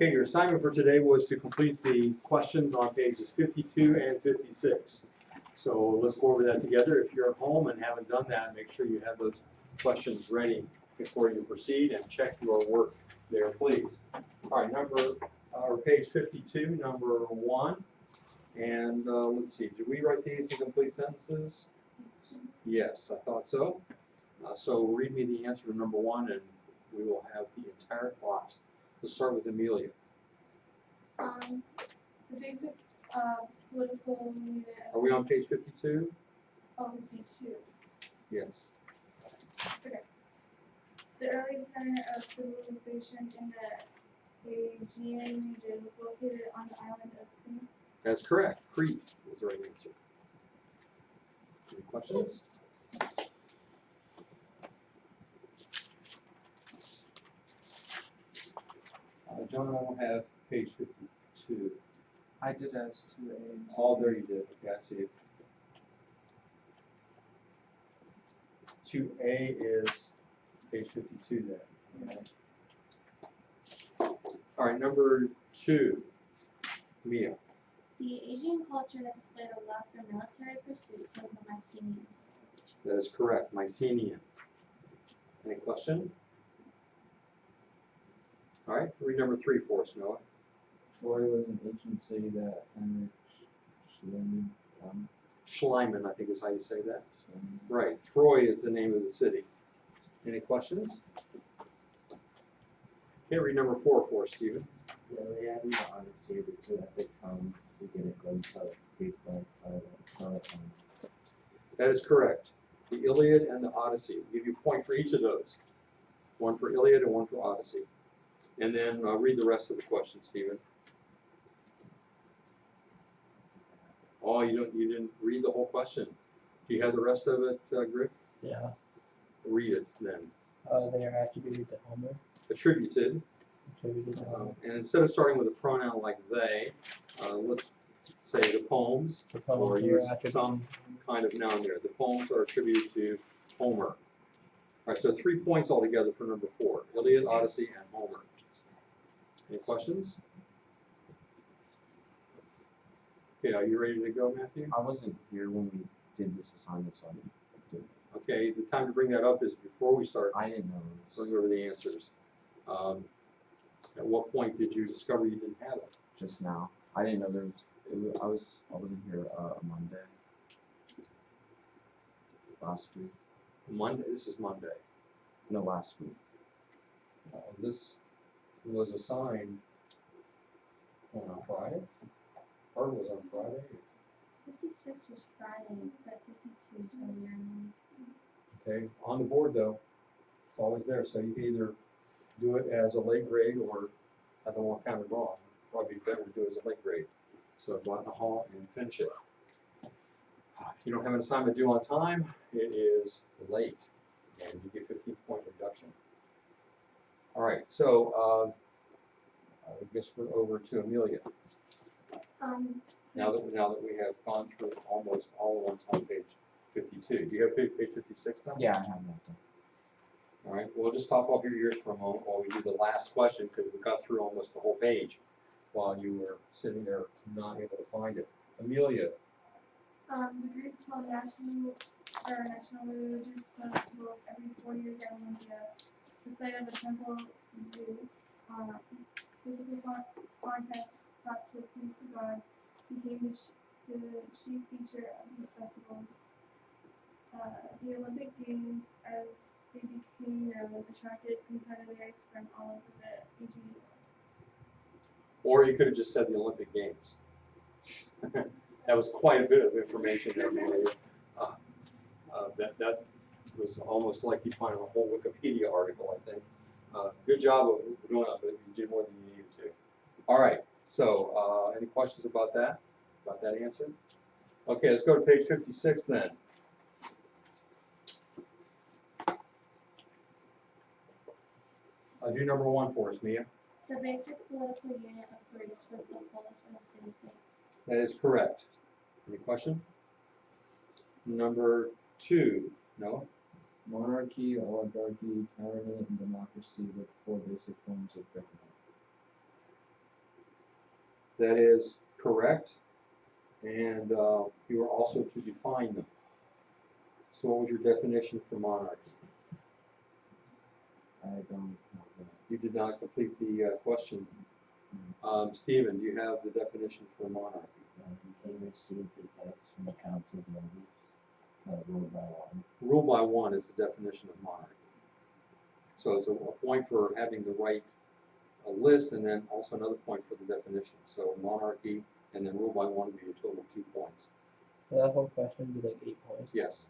Okay, your assignment for today was to complete the questions on pages 52 and 56. So let's go over that together. If you're at home and haven't done that, make sure you have those questions ready before you proceed and check your work there, please. All right, page 52, number 1. And let's see, did we write these in complete sentences? Yes, I thought so. So read me the answer to number 1 and we will have the entire plot. Let's start with Amelia. The basic political unit. Are we on page 52? Oh, 52. Yes. Okay. The earliest center of civilization in the Aegean region was located on the island of Crete. That's correct. Crete is the right answer. Any questions? John, I don't have page 52. I did as 2A. Oh, there you did. Okay, I see it. 2A is page 52 then. Okay. All right, number 2. Mia. The Asian culture that displayed a love for military pursuit was the Mycenaean civilization. That is correct. Mycenaean. Any question? All right, read number 3 for us, Noah. Troy was an ancient city that Henrik Schliemann, I think is how you say that. Right, Troy is the name of the city. Any questions? Okay, read number 4 for us, Stephen. Yeah, they added the Odyssey to two epic poems to get a glimpse of Greek life by the That is correct. The Iliad and the Odyssey. I'll give you a point for each of those. One for Iliad and one for Odyssey. And then read the rest of the question, Stephen. Oh, you didn't read the whole question. Do you have the rest of it, Griff? Yeah. Read it then. They are attributed to Homer. Attributed. Attributed to Homer. And instead of starting with a pronoun like they, let's say the poems, The poems or were use attributed- some kind of noun there. The poems are attributed to Homer. All right, so 3 points altogether for number 4. Iliad, Odyssey, and Homer. Any questions? Okay, are you ready to go, Matthew? I wasn't here when we did this assignment, so I didn't do it. Okay, the time to bring that up is before we start I didn't know. going over the answers. At what point did you discover you didn't have it? Just now. I didn't know there was. I wasn't here Monday. Last week. Monday. This is Monday. No, last week. This was assigned on Friday. Or was on Friday. 56 was Friday, but 52 is earlier in Okay, on the board though, it's always there. So you can either do it as a late grade or I don't want to count it wrong. Probably better to do it as a late grade. So go out in the hall and finish it. If you don't have an assignment due on time, it is late, and you get 15-point reduction. All right, so I guess we're over to Amelia. Now that we have gone through almost all the ones on page 52. Do you have page 56 now? Yeah, I have that done. All right, we'll just top off your ears for a moment while we do the last question because we got through almost the whole page while you were sitting there not able to find it. Amelia. The Greeks held national religious festivals every 4 years at Olympia, the site of the temple of Zeus. Physical contests thought to please the gods became the chief feature of these festivals. The Olympic Games, as they became known, attracted competitors from all over the Aegean world. Or you could have just said the Olympic Games. That was quite a bit of information there, Amelia. That was almost like you find a whole Wikipedia article, I think. Good job of doing it, but you did more than you needed to. All right, so any questions about that answer? Okay, let's go to page 56 then. Do number 1 for us, Mia. The basic political unit of Greece was the polis or the city-state. That is correct. Any question? Number 2, Noah. Monarchy, oligarchy, tyranny, and democracy were 4 basic forms of government. That is correct. And you are also to define them. So what was your definition for monarchy? I don't know that. You did not complete the question. Stephen, do you have the definition for monarchy? You can receive the text from the council of members, ruled by one. Rule by one is the definition of monarchy. So it's a point for having the right list, and then also another point for the definition. So monarchy and then rule by one would be a total of 2 points. So that whole question would be like 8 points. Yes.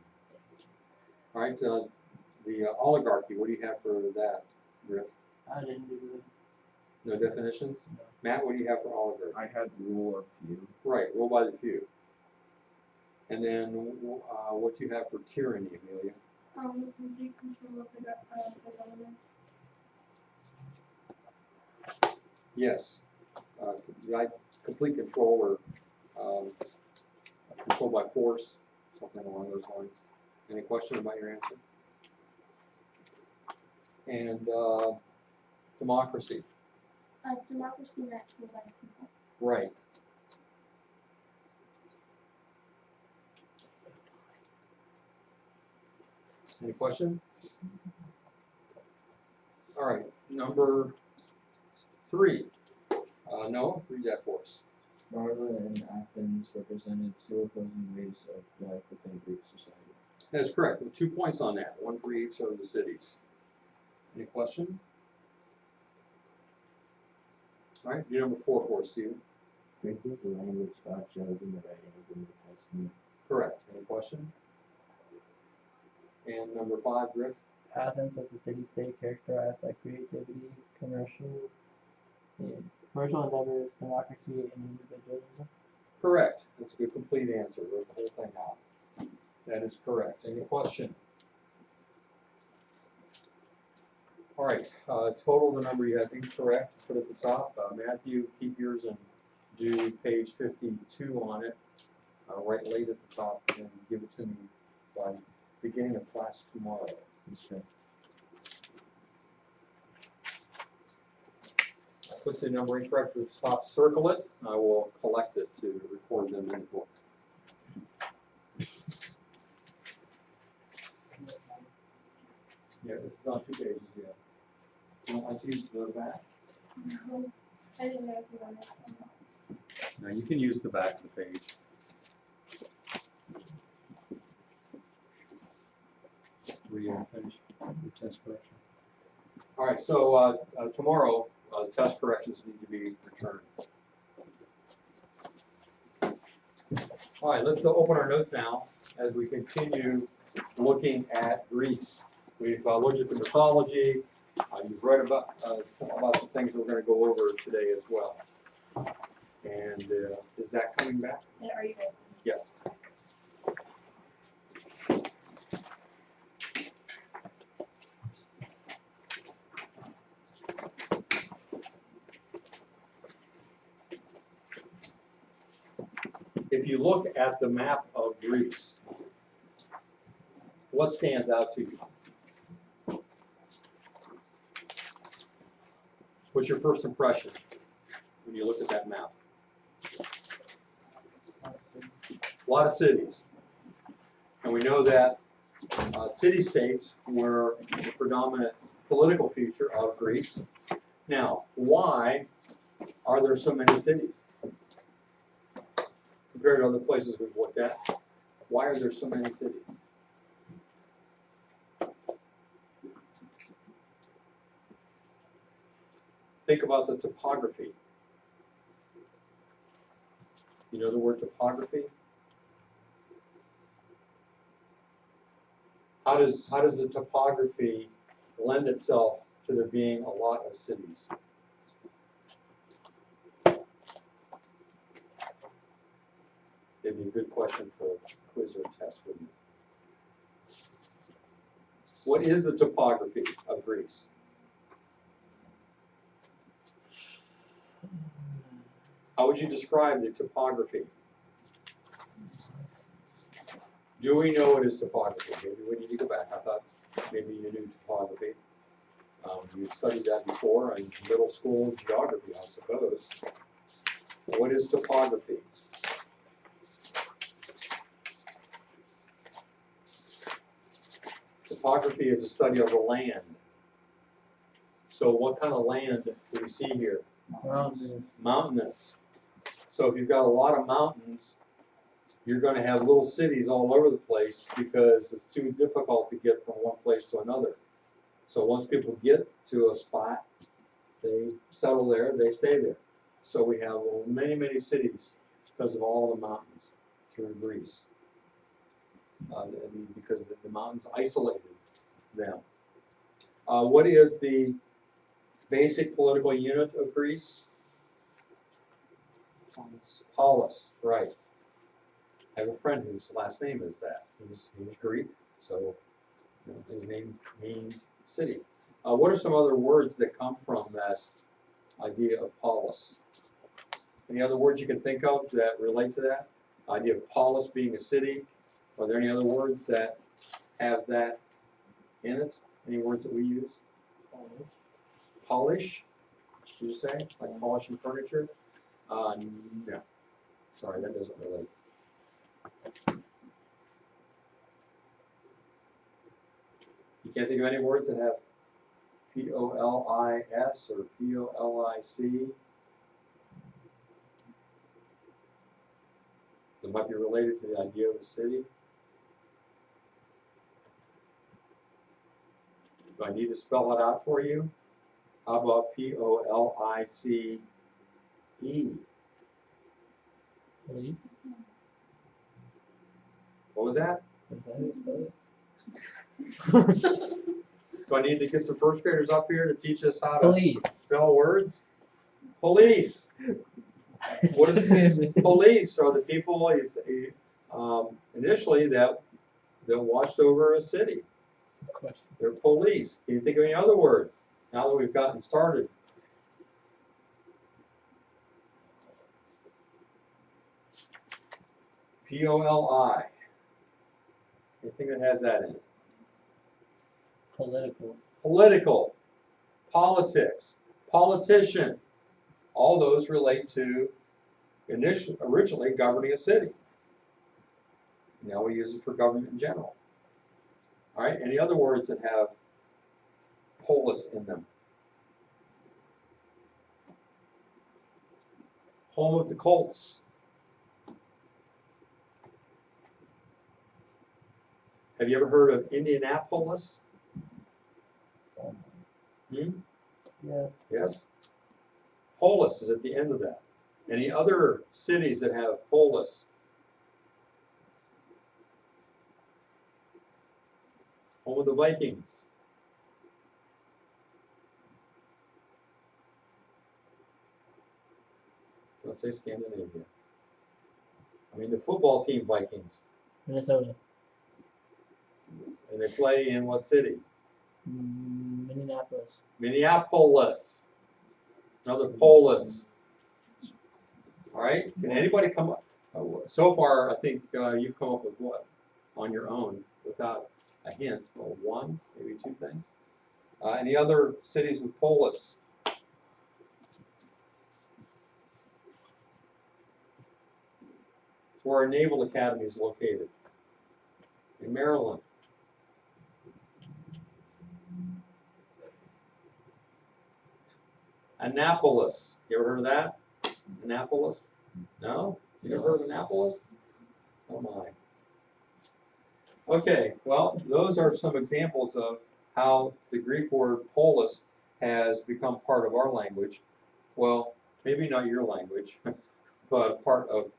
All right, the oligarchy, what do you have for that, Griff? I didn't do the. No definitions? No. Matt, what do you have for oligarchy? I had rule of few. Right, rule by the few. And then what do you have for tyranny, Amelia? Was complete control of the government. Yes. Complete control or control by force, something along those lines. Any question about your answer? And democracy. Democracy meant rule by the people. Right. Any question? All right, number 3. Noah, read that for us. Sparta and Athens represented two opposing ways of life within Greek society. That's correct. With 2 points on that, one for each of the cities. Any question? All right, do number 4 for us, Stephen. Greek was the language God chose in the writing of the New Testament. Correct. Any question? And number 5, Griff. Athens was a city-state characterized by creativity, commercial endeavors, democracy, and individualism. Correct. That's a good complete answer. Wrote the whole thing out. That is correct. Any question? All right. Total the number you have incorrect. Put at the top. Matthew, keep yours and do page 52 on it. Write late at the top and give it to me by beginning of class tomorrow. Okay. Put the number incorrect at the top, circle it, and I will collect it to record them in the book. Yeah, this is on 2 pages, yeah. You don't like to use the back? No, I didn't know if you wanted it or not. No, you can use the back of the page. Were you finished your test correction? All right, so tomorrow, test corrections need to be returned. All right, let's open our notes now as we continue looking at Greece. We've looked at the mythology. You've read about some things we're going to go over today as well. And is that coming back? Yeah, are you ready? Yes. If you look at the map of Greece, what stands out to you? What's your first impression when you look at that map? A lot of cities. And we know that city-states were the predominant political feature of Greece. Now, why are there so many cities? Compared to other places we've looked at, why are there so many cities? Think about the topography. You know the word topography? How does the topography lend itself to there being a lot of cities? It'd be a good question for a quiz or test, wouldn't it? What is the topography of Greece? How would you describe the topography? Do we know what is topography? Maybe we need to go back. I thought maybe you knew topography. You studied that before in middle school geography, I suppose. What is topography? Topography is a study of the land. So what kind of land do we see here? Mountains. Mountainous. So if you've got a lot of mountains, you're going to have little cities all over the place because it's too difficult to get from one place to another. So once people get to a spot, they settle there, they stay there. So we have many, many cities because of all the mountains through Greece. Because the mountains isolated them. What is the basic political unit of Greece? Polis, right. I have a friend whose last name is that. He's Greek, so his name means city. What are some other words that come from that idea of polis? Any other words you can think of that relate to that? Idea of polis being a city. Are there any other words that have that in it? Any words that we use? Polish? Did you say? Like polishing furniture? No. Sorry, that doesn't relate. You can't think of any words that have P-O-L-I-S or P-O-L-I-C that might be related to the idea of the city? Do I need to spell it out for you? How about P-O-L-I-C-E? Police. What was that? Is that his place? Do I need to get some first graders up here to teach us how to Police. spell words? Police. What is it? Police are the people initially that watched over a city. Question. They're police. Can you think of any other words now that we've gotten started? P-O-L-I. Anything that has that in it? Political. Political. Politics. Politician. All those relate to originally governing a city. Now we use it for government in general. All right, any other words that have polis in them? Home of the Colts. Have you ever heard of Indianapolis? Hmm? Yes. Yes? Polis is at the end of that. Any other cities that have polis? Home of the Vikings. Let's say Scandinavia. I mean the football team Vikings. Minnesota. And they play in what city? Minneapolis. Minneapolis. Another polis. All right. Can anybody come up? So far, I think you've come up with what? On your own, without a hint. Well, one, maybe two things. Any other cities with polis? It's where our Naval Academy is located. In Maryland. Annapolis. You ever heard of that? Annapolis? No? You ever heard of Annapolis? Oh my. Okay, well, those are some examples of how the Greek word polis has become part of our language. Well, maybe not your language, but part of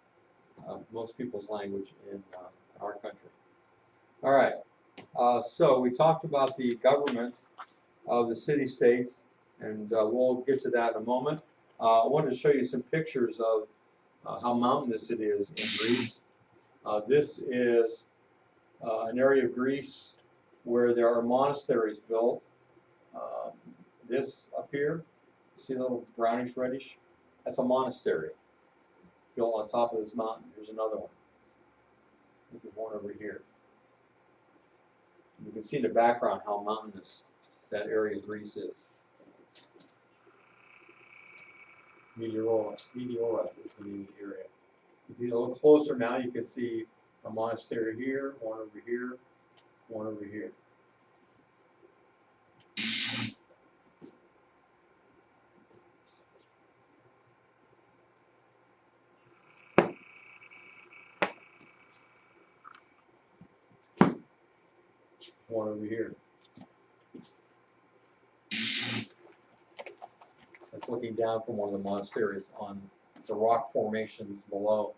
most people's language in our country. All right, so we talked about the government of the city-states, and we'll get to that in a moment. I wanted to show you some pictures of how mountainous it is in Greece. This is an area of Greece where there are monasteries built. This up here, you see a little brownish reddish? That's a monastery built on top of this mountain. Here's another one. There's one over here. You can see in the background how mountainous that area of Greece is. Meteora is the name of the area. If you get a little closer now, you can see a monastery here, one over here, one over here. One over here. That's looking down from one of the monasteries on the rock formations below.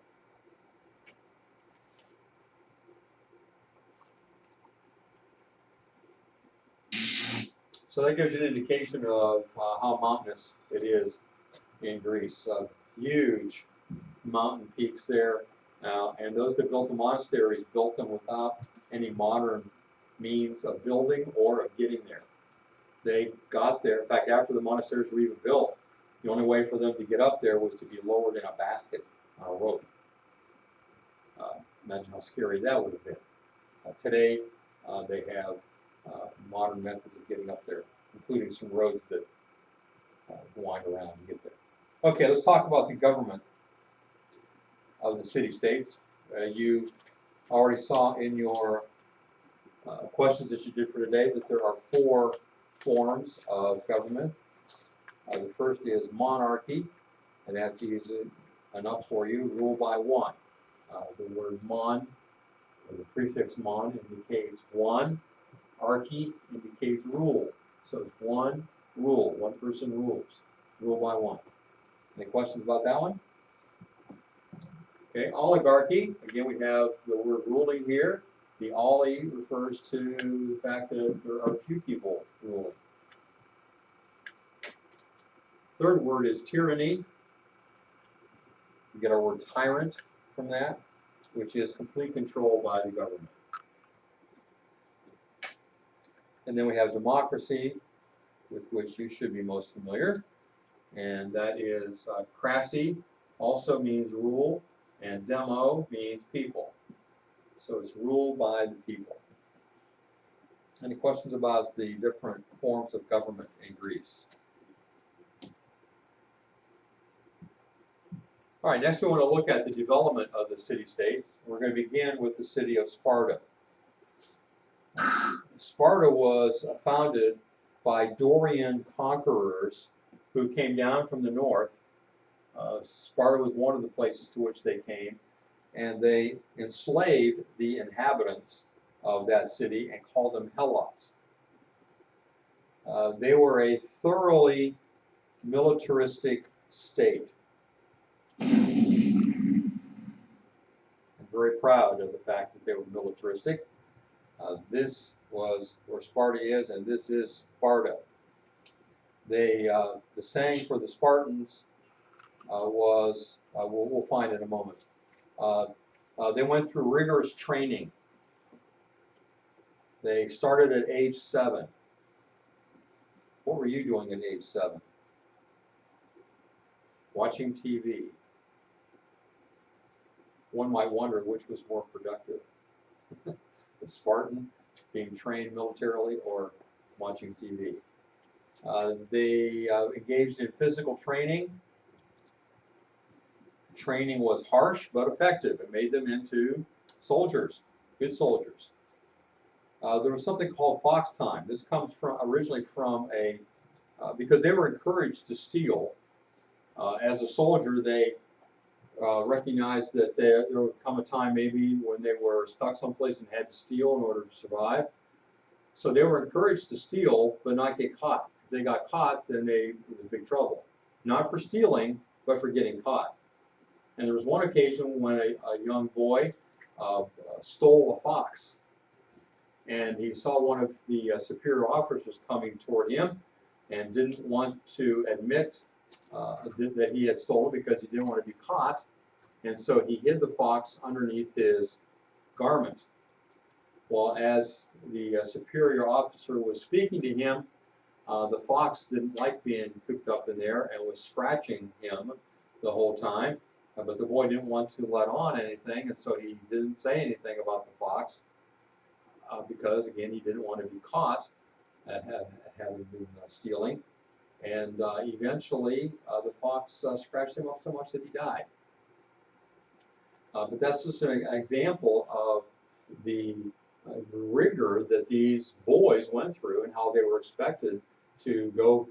So that gives you an indication of how mountainous it is in Greece. Huge mountain peaks there, and those that built the monasteries built them without any modern means of building or of getting there. They got there. In fact, after the monasteries were even built, the only way for them to get up there was to be lowered in a basket on a rope. Imagine how scary that would have been. Today, they have modern methods of getting up there, including some roads that wind around and get there. Okay, let's talk about the government of the city-states. You already saw in your questions that you did for today that there are 4 forms of government. The first is monarchy, and that's easy enough for you, rule by one. The word mon, or the prefix mon, indicates one. Archy indicates rule. So it's one rule, one person rules. Rule by one. Any questions about that one? Okay, oligarchy, again we have the word ruling here. The oli refers to the fact that there are few people ruling. Third word is tyranny. We get our word tyrant from that, which is complete control by the government. And then we have democracy, with which you should be most familiar, and that is crassy, also means rule, and demo means people. So it's ruled by the people. Any questions about the different forms of government in Greece? All right, next we want to look at the development of the city-states. We're going to begin with the city of Sparta. Sparta was founded by Dorian conquerors who came down from the north. Sparta was one of the places to which they came, and they enslaved the inhabitants of that city and called them Helots. They were a thoroughly militaristic state. I'm very proud of the fact that they were militaristic. This was where Sparta is, and this is Sparta. They, the saying for the Spartans was, we'll find in a moment. They went through rigorous training. They started at age 7. What were you doing at age 7? Watching TV. One might wonder which was more productive. The Spartan being trained militarily or watching TV. They engaged in physical training. Training was harsh but effective. It made them into soldiers, good soldiers. There was something called fox time. This comes from originally from because they were encouraged to steal. As a soldier, they recognized that there would come a time maybe when they were stuck someplace and had to steal in order to survive. So they were encouraged to steal but not get caught. If they got caught, then it was big trouble. Not for stealing, but for getting caught. And there was one occasion when a young boy stole a fox. And he saw one of the superior officers coming toward him and didn't want to admit that he had stolen because he didn't want to be caught. And so he hid the fox underneath his garment. Well, as the superior officer was speaking to him, the fox didn't like being cooped up in there and was scratching him the whole time. But the boy didn't want to let on anything, and so he didn't say anything about the fox because, again, he didn't want to be caught at having been stealing. And eventually, the fox fox scratched him up so much that he died. But that's just an example of the rigor that these boys went through and how they were expected to go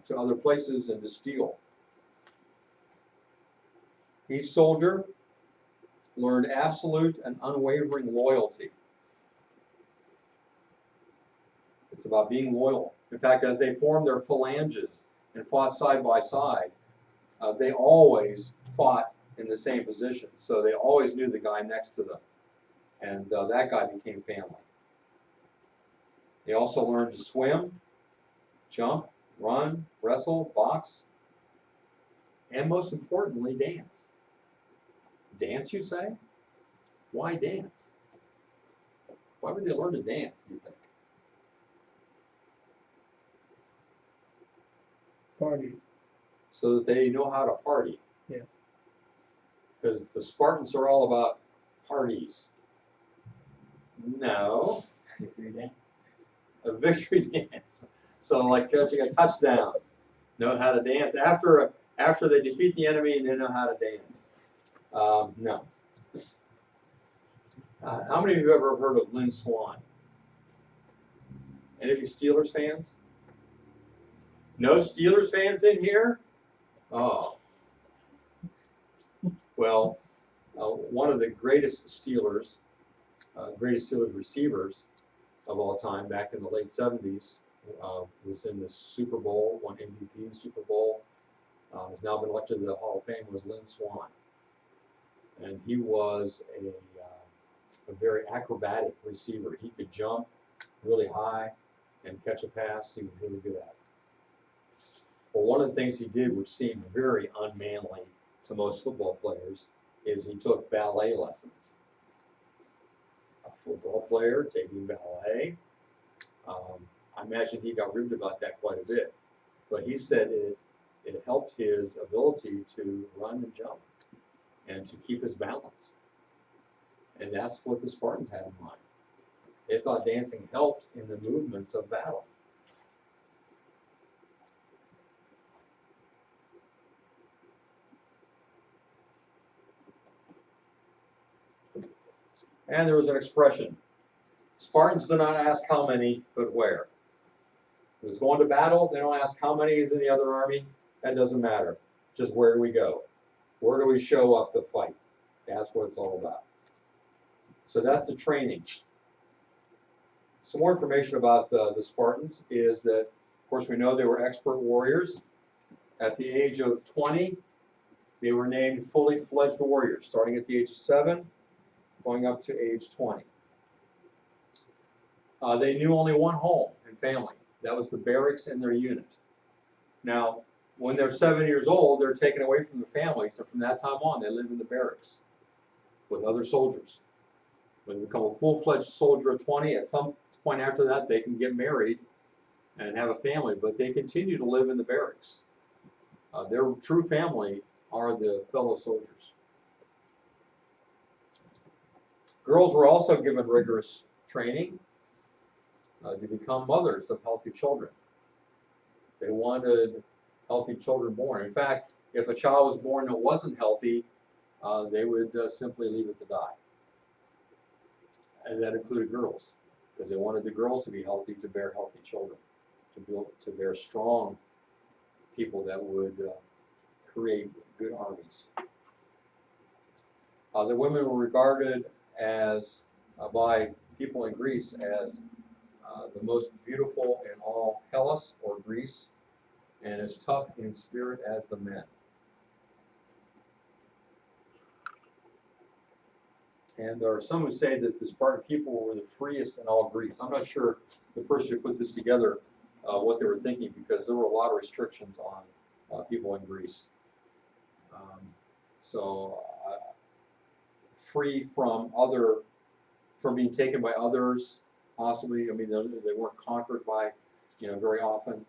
to other places and to steal. Each soldier learned absolute and unwavering loyalty. It's about being loyal. In fact, as they formed their phalanges and fought side by side, they always fought in the same position. So they always knew the guy next to them. And that guy became family. They also learned to swim, jump, run, wrestle, box, and most importantly, dance. Dance, you say? Why dance? Why would they learn to dance, you think? Party. So that they know how to party. Yeah. Because the Spartans are all about parties. No. Victory dance. A victory dance. So like catching a touchdown. Know how to dance. After they defeat the enemy, they know how to dance. No. How many of you have ever heard of Lynn Swann? Any of you Steelers fans? No Steelers fans in here? Oh. Well, one of the greatest Steelers receivers of all time back in the late 70s was in the Super Bowl, won MVP in the Super Bowl, has now been elected to the Hall of Fame, was Lynn Swann. And he was a very acrobatic receiver. He could jump really high and catch a pass. He was really good at it. Well, one of the things he did, which seemed very unmanly to most football players, is he took ballet lessons. A football player taking ballet. I imagine he got ribbed about that quite a bit. But he said it helped his ability to run and jump and to keep his balance. And that's what the Spartans had in mind. They thought dancing helped in the movements of battle. And there was an expression. Spartans do not ask how many, but where. If it's going to battle, they don't ask how many is in the other army. That doesn't matter. Just where do we go? Where do we show up to fight? That's what it's all about. So that's the training. Some more information about the Spartans is that, of course, we know they were expert warriors. At the age of 20, they were named fully fledged warriors, starting at the age of 7, going up to age 20. They knew only one home and family. That was the barracks and their unit. Now, when they're 7 years old, they're taken away from their families, and from that time on, they live in the barracks with other soldiers. When they become a full-fledged soldier at 20, at some point after that, they can get married and have a family, but they continue to live in the barracks. Their true family are the fellow soldiers. Girls were also given rigorous training to become mothers of healthy children. They wanted healthy children born. In fact, if a child was born that wasn't healthy, they would simply leave it to die. And that included girls, because they wanted the girls to be healthy, to bear healthy children, to bear strong people that would create good armies. The women were regarded as, by people in Greece, as the most beautiful in all Hellas or Greece, and as tough in spirit as the men. And there are some who say that the Spartan people were the freest in all Greece. I'm not sure the person who put this together what they were thinking, because there were a lot of restrictions on people in Greece. Free from being taken by others, possibly. I mean, they weren't conquered by, very often.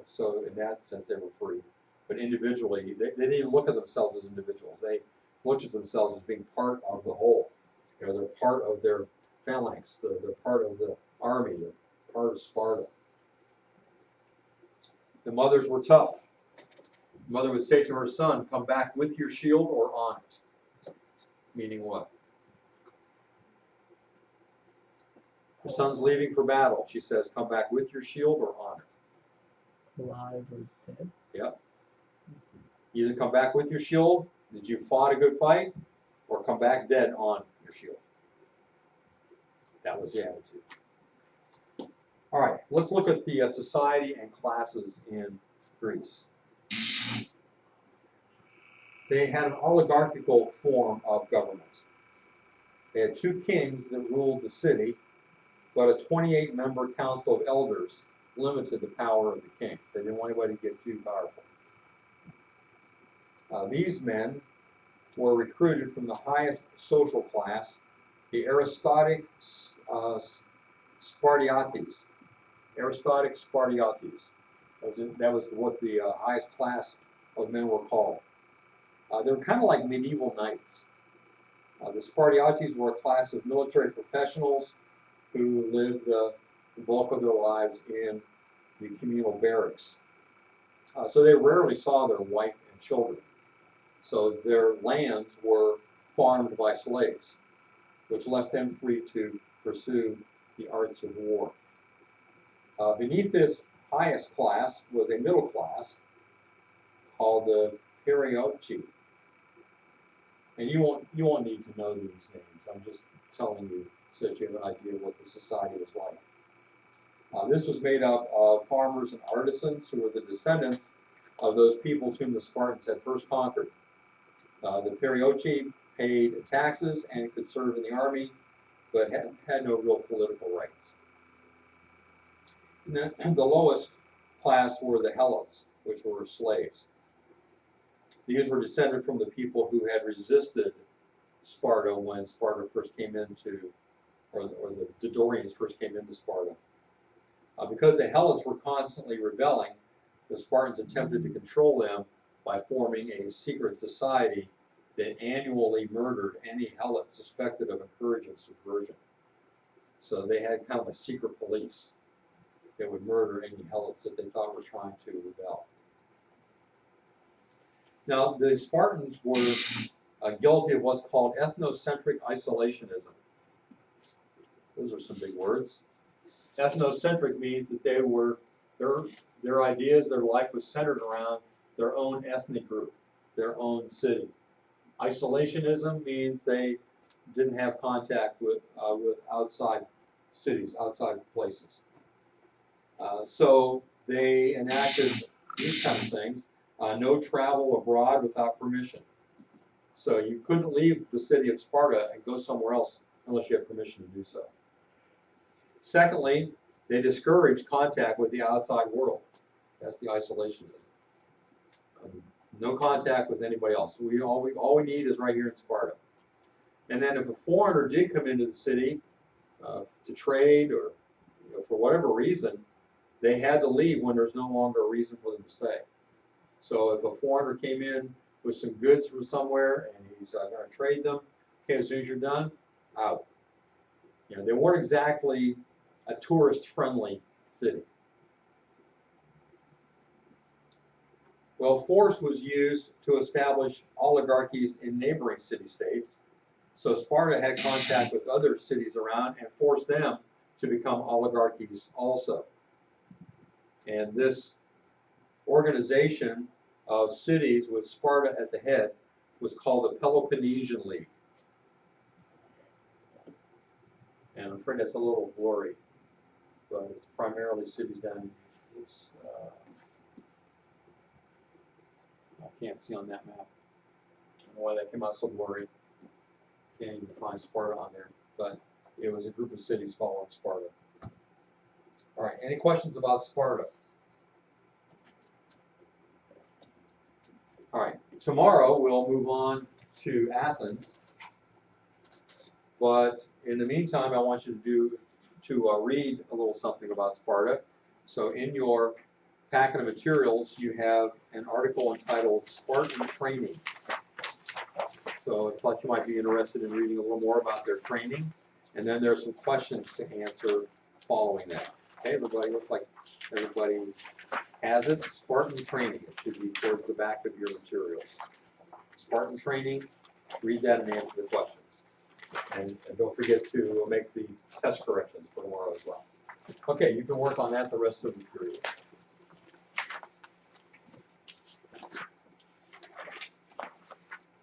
So in that sense, they were free. But individually, they didn't even look at themselves as individuals. They looked at themselves as being part of the whole. They're part of their phalanx. They're part of the army. They're part of Sparta. The mothers were tough. Mother would say to her son, come back with your shield or on it. Meaning what? Her son's leaving for battle. She says, come back with your shield or on it. Alive or dead? Yep. Either come back with your shield, that you fought a good fight, or come back dead on your shield. That was the attitude. All right, let's look at the society and classes in Greece. They had an oligarchical form of government. They had 2 kings that ruled the city, but a 28-member council of elders limited the power of the kings. They didn't want anybody to get too powerful. These men were recruited from the highest social class, the aristocratic Spartiates. Aristocratic Spartiates. That was what the highest class of men were called. They were kind of like medieval knights. The Spartiates were a class of military professionals who lived the bulk of their lives in the communal barracks. So they rarely saw their wife and children. So their lands were farmed by slaves, which left them free to pursue the arts of war. Beneath this highest class was a middle class called the Perioeci. And you won't need to know these names. I'm just telling you so that you have an idea of what the society was like. This was made up of farmers and artisans who were the descendants of those peoples whom the Spartans had first conquered. The Perioeci paid taxes and could serve in the army, but had no real political rights. And then the lowest class were the Helots, which were slaves. These were descended from the people who had resisted Sparta when Sparta first came into, or the Dorians first came into Sparta. Because the Helots were constantly rebelling, the Spartans attempted to control them by forming a secret society that annually murdered any Helot suspected of encouraging subversion. So they had kind of a secret police that would murder any Helots that they thought were trying to rebel. Now, the Spartans were guilty of what's called ethnocentric isolationism. Those are some big words. Ethnocentric means that they were, their ideas, their life was centered around their own ethnic group, their own city. Isolationism means they didn't have contact with outside cities, outside places. So they enacted these kind of things. No travel abroad without permission. So you couldn't leave the city of Sparta and go somewhere else unless you had permission to do so. Secondly, they discouraged contact with the outside world. That's the isolationism. No contact with anybody else. All we need is right here in Sparta. And then if a foreigner did come into the city to trade or for whatever reason, they had to leave when there's no longer a reason for them to stay. So if a foreigner came in with some goods from somewhere and he's going to trade them, okay, as soon as you're done, out. They weren't exactly a tourist-friendly city. Well, force was used to establish oligarchies in neighboring city-states. So Sparta had contact with other cities around and forced them to become oligarchies also. And this organization of cities with Sparta at the head was called the Peloponnesian League. And I'm afraid that's a little blurry, but it's primarily cities down in I can't see on that map. I don't know why that came out so blurry. Can't even find Sparta on there, but it was a group of cities following Sparta. All right, any questions about Sparta? All right, tomorrow we'll move on to Athens, but in the meantime, I want you to read a little something about Sparta. So in your packet of materials, you have an article entitled Spartan Training. So I thought you might be interested in reading a little more about their training, and then there's some questions to answer following that. Okay, everybody, looks like everybody has it, Spartan training, it should be towards the back of your materials. Spartan training, read that and answer the questions. And don't forget to make the test corrections for tomorrow as well. Okay, you can work on that the rest of the period.